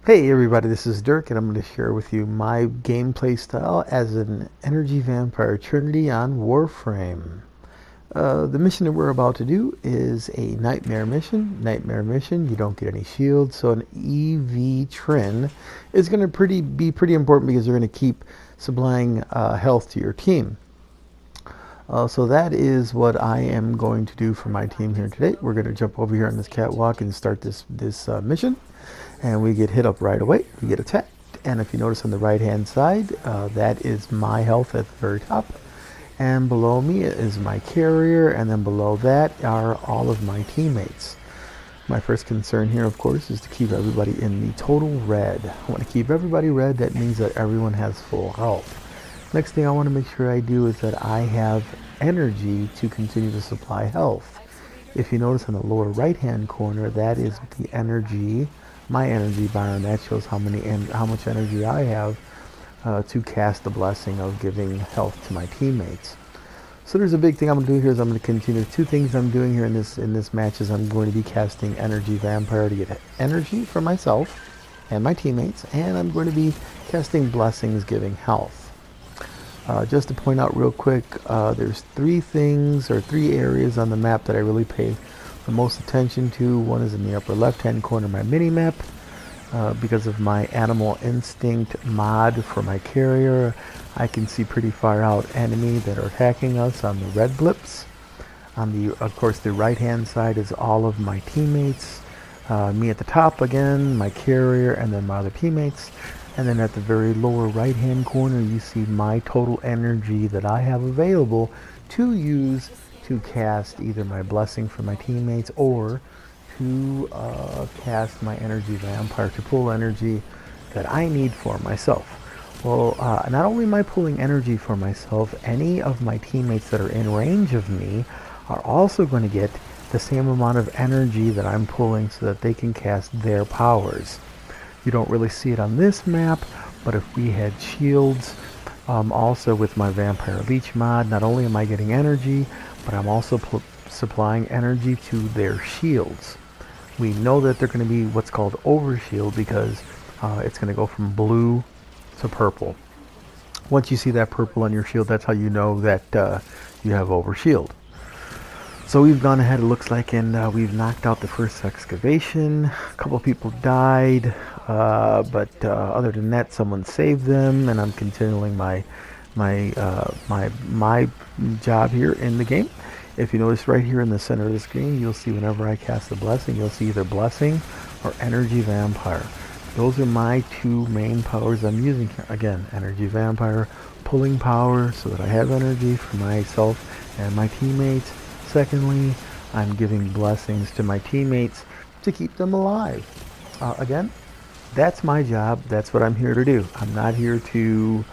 Hey everybody, this is Dirk and I'm going to share with you my gameplay style as an Energy Vampire Trinity on Warframe. The mission that we're about to do is a nightmare mission. Nightmare mission, you don't get any shields, so an EV TRIN is going to be pretty important because they're going to keep supplying health to your team. So that is what I am going to do for my team here today. We're going to jump over here on this catwalk and start this mission. And we get hit up right away. We get attacked. And if you notice on the right hand side, that is my health at the very top. And below me is my carrier. And then below that are all of my teammates. My first concern here, of course, is to keep everybody in the total red. I want to keep everybody red. That means that everyone has full health. Next thing I want to make sure I do is that I have energy to continue to supply health. If you notice on the lower right hand corner, that is the energy, my energy bar, and that shows how much energy I have to cast the blessing of giving health to my teammates. So there's a big thing I'm going to do here is I'm going to continue. Two things I'm doing here in this match is I'm going to be casting Energy Vampire to get energy for myself and my teammates, and I'm going to be casting blessings giving health. Just to point out real quick, there's three areas on the map that I really pay the most attention to. One is in the upper left hand corner of my mini map. Because of my animal instinct mod for my carrier, I can see pretty far out enemy that are attacking us on the red blips. Of course, the right hand side is all of my teammates. Me at the top again, my carrier, and then my other teammates. And then at the very lower right hand corner, you see my total energy that I have available to use to cast either my blessing for my teammates or to cast my Energy Vampire to pull energy that I need for myself. Well, not only am I pulling energy for myself, any of my teammates that are in range of me are also going to get the same amount of energy that I'm pulling so that they can cast their powers. You don't really see it on this map, but if we had shields, also with my Vampire Leech mod, not only am I getting energy, but I'm also supplying energy to their shields. We know that they're going to be what's called overshield because it's going to go from blue to purple. Once you see that purple on your shield, that's how you know that you have overshield. So we've gone ahead, it looks like, and we've knocked out the first excavation. A couple people died, but other than that, someone saved them, and I'm continuing my job here in the game. If you notice right here in the center of the screen, you'll see whenever I cast a blessing, you'll see either blessing or Energy Vampire. Those are my two main powers I'm using here. Again, Energy Vampire, pulling power so that I have energy for myself and my teammates. Secondly, I'm giving blessings to my teammates to keep them alive. Again, that's my job. That's what I'm here to do. I'm not here to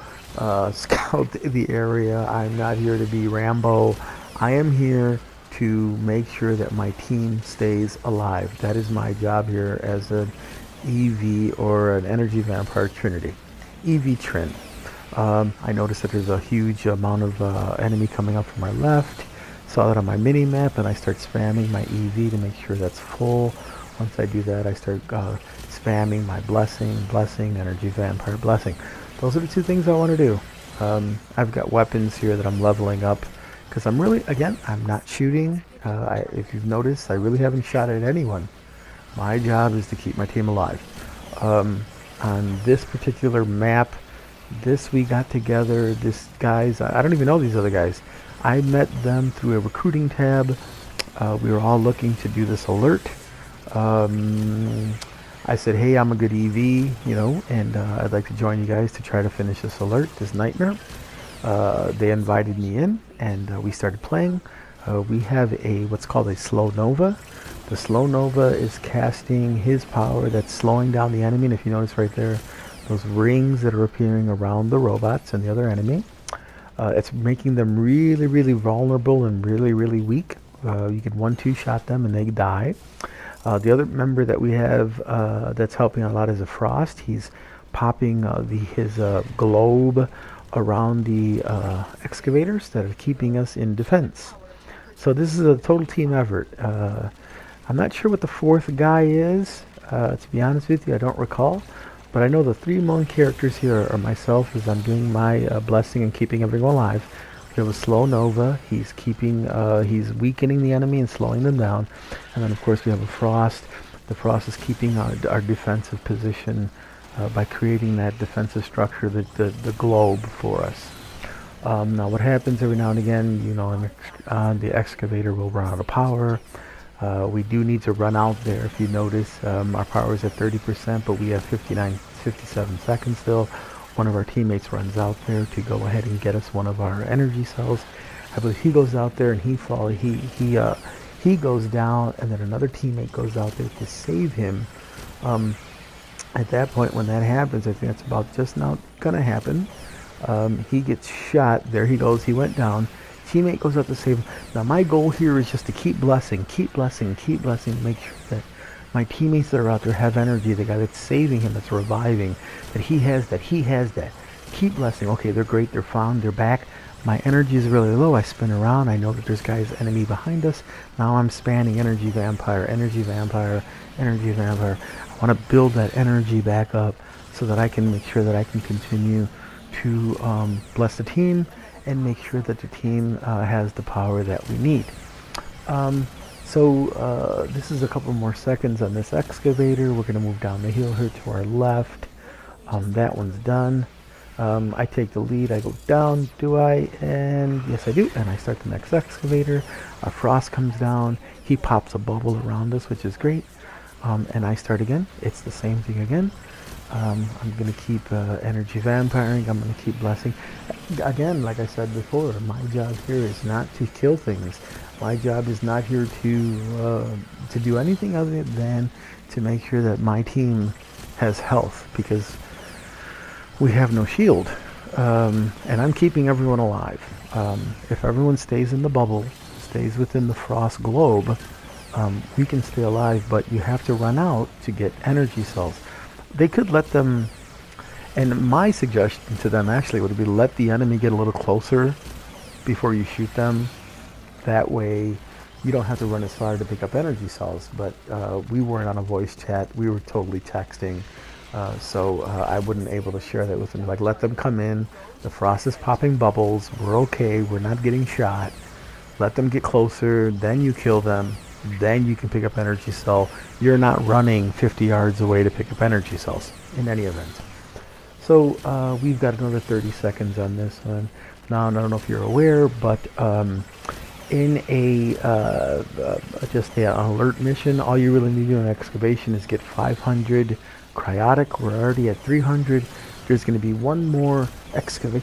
scout the area. I'm not here to be Rambo. I am here to make sure that my team stays alive. That is my job here as an EV or an Energy Vampire Trinity. EV TRIN. I noticed that there's a huge amount of enemy coming up from my left. Saw that on my mini map, and I start spamming my EV to make sure that's full. Once I do that, I start spamming my blessing, Energy Vampire, blessing. Those are the two things I want to do. I've got weapons here that I'm leveling up because I'm not shooting. If you've noticed, I really haven't shot at anyone. My job is to keep my team alive. On this particular map, we got together, I don't even know these other guys. I met them through a recruiting tab. We were all looking to do this alert. I said, hey, I'm a good EV, and I'd like to join you guys to try to finish this alert, this nightmare. They invited me in, and we started playing. We have what's called a slow nova. The slow nova is casting his power that's slowing down the enemy, and if you notice right there, those rings that are appearing around the robots and the other enemy, it's making them really, really vulnerable and really, really weak. You can 1-2 shot them and they die. The other member that we have that's helping a lot is a Frost. He's popping his globe around the excavators that are keeping us in defense. So this is a total team effort. I'm not sure what the fourth guy is. To be honest with you, I don't recall. But I know the three main characters here are myself, as I'm doing my blessing and keeping everyone alive. We have a slow Nova. He's he's weakening the enemy and slowing them down. And then of course we have a Frost. The Frost is keeping our defensive position by creating that defensive structure, the globe for us. Now what happens every now and again, you know, the excavator will run out of power. We do need to run out there. If you notice, our power is at 30%, but we have 57 seconds still. One of our teammates runs out there to go ahead and get us one of our energy cells. I believe he goes out there and he goes down, and then another teammate goes out there to save him. At that point, when that happens, I think that's about just now gonna happen. He gets shot. There he goes. He went down. Teammate goes out to save him. Now my goal here is just to keep blessing, make sure that my teammates that are out there have energy. The guy that's saving him, that's reviving, that he has that. Keep blessing. Okay, they're great. They're found. They're back. My energy is really low. I spin around. I know that there's guys, enemy behind us. Now I'm spanning energy vampire, energy vampire, energy vampire. I want to build that energy back up so that I can make sure that I can continue to bless the team and make sure that the team has the power that we need. So this is a couple more seconds on this excavator. We're going to move down the hill here to our left. That one's done. I take the lead. I go down, do I? And yes, I do. And I start the next excavator. Our Frost comes down. He pops a bubble around us, which is great. And I start again. It's the same thing again. I'm going to keep energy vampiring. I'm going to keep blessing. Again, like I said before, my job here is not to kill things. My job is not here to do anything other than to make sure that my team has health, because we have no shield. And I'm keeping everyone alive. If everyone stays in the bubble, stays within the Frost globe, we can stay alive, but you have to run out to get energy cells. They could let them, and my suggestion to them actually would be let the enemy get a little closer before you shoot them. That way you don't have to run as far to pick up energy cells. But we weren't on a voice chat. We were totally texting. So I wouldn't able to share that with them. Like, let them come in. The Frost is popping bubbles. We're okay. We're not getting shot. Let them get closer. Then you kill them. Then you can pick up energy cell. You're not running 50 yards away to pick up energy cells in any event. So we've got another 30 seconds on this one. Now, I don't know if you're aware, but in just an alert mission, all you really need to do in excavation is get 500 cryotic. We're already at 300. There's going to be one more excavation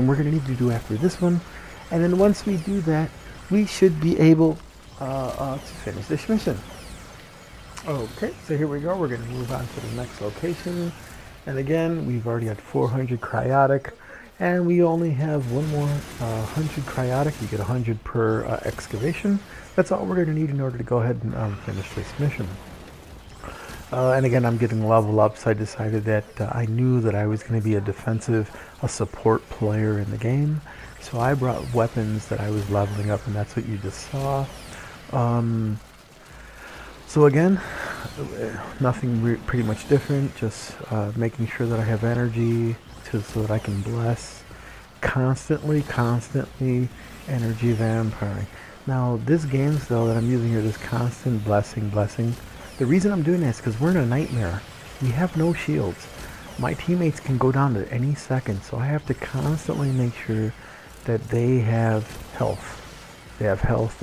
we're going to need to do after this one. And then once we do that, we should be able to finish this mission. Okay, so here we go. We're going to move on to the next location. And again, we've already got 400 cryotic, and we only have one more 100 cryotic. You get 100 per excavation. That's all we're going to need in order to go ahead and finish this mission. And again, I'm getting level up, so I decided that I knew that I was going to be a support player in the game. So I brought weapons that I was leveling up, and that's what you just saw. So again, nothing pretty much different, just making sure that I have energy so that I can bless constantly energy vampiring. Now this game though that I'm using here, this constant blessing, the reason I'm doing this is because we're in a nightmare. We have no shields. My teammates can go down at any second, so I have to constantly make sure that they have health. They have health.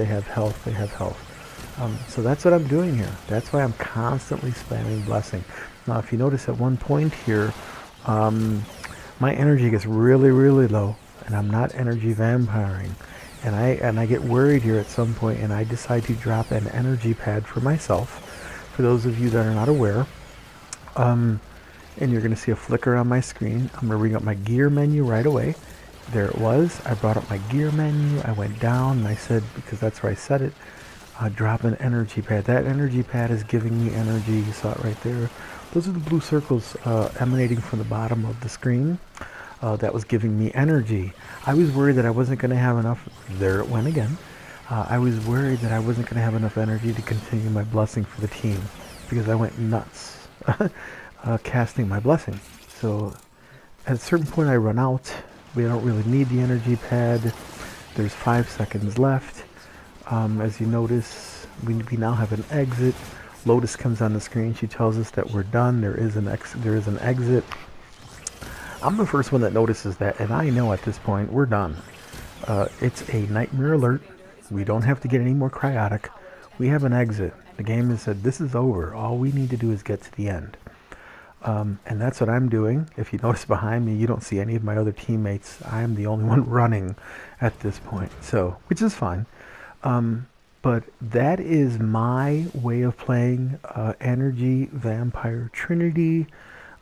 So that's what I'm doing here. That's why I'm constantly spamming blessing. Now, if you notice at one point here, my energy gets really low, and I'm not energy vampiring. And I get worried here at some point, and I decide to drop an energy pad for myself. For those of you that are not aware, and you're going to see a flicker on my screen. I'm going to bring up my gear menu right away. There it was. I brought up my gear menu. I went down and I said, because that's where I set it, drop an energy pad. That energy pad is giving me energy. You saw it right there. Those are the blue circles emanating from the bottom of the screen. That was giving me energy. I was worried that I wasn't going to have enough. There it went again. I was worried that I wasn't going to have enough energy to continue my blessing for the team. because I went nuts casting my blessing. So at a certain point I run out. We don't really need the energy pad. There's 5 seconds left. As you notice, we now have an exit. Lotus comes on the screen. She tells us that we're done. There is an exit. I'm the first one that notices that, and I know at this point we're done. It's a nightmare alert. We don't have to get any more cryotic. We have an exit. The game has said this is over. All we need to do is get to the end. And that's what I'm doing. If you notice behind me, you don't see any of my other teammates. I'm the only one running at this point, so which is fine. But that is my way of playing Energy Vampire Trinity.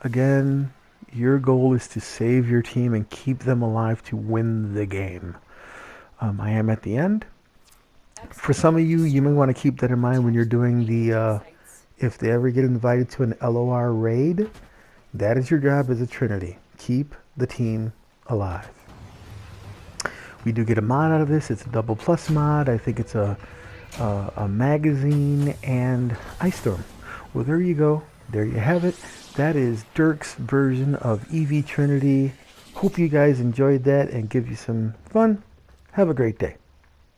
Again, your goal is to save your team and keep them alive to win the game. I am at the end. For some of you, you may want to keep that in mind when you're doing the, if they ever get invited to an LOR raid, that is your job as a Trinity. Keep the team alive. We do get a mod out of this. It's a double plus mod. I think it's a magazine and ice storm. Well, there you go. There you have it. That is Dirk's version of EV Trinity. Hope you guys enjoyed that and give you some fun. Have a great day.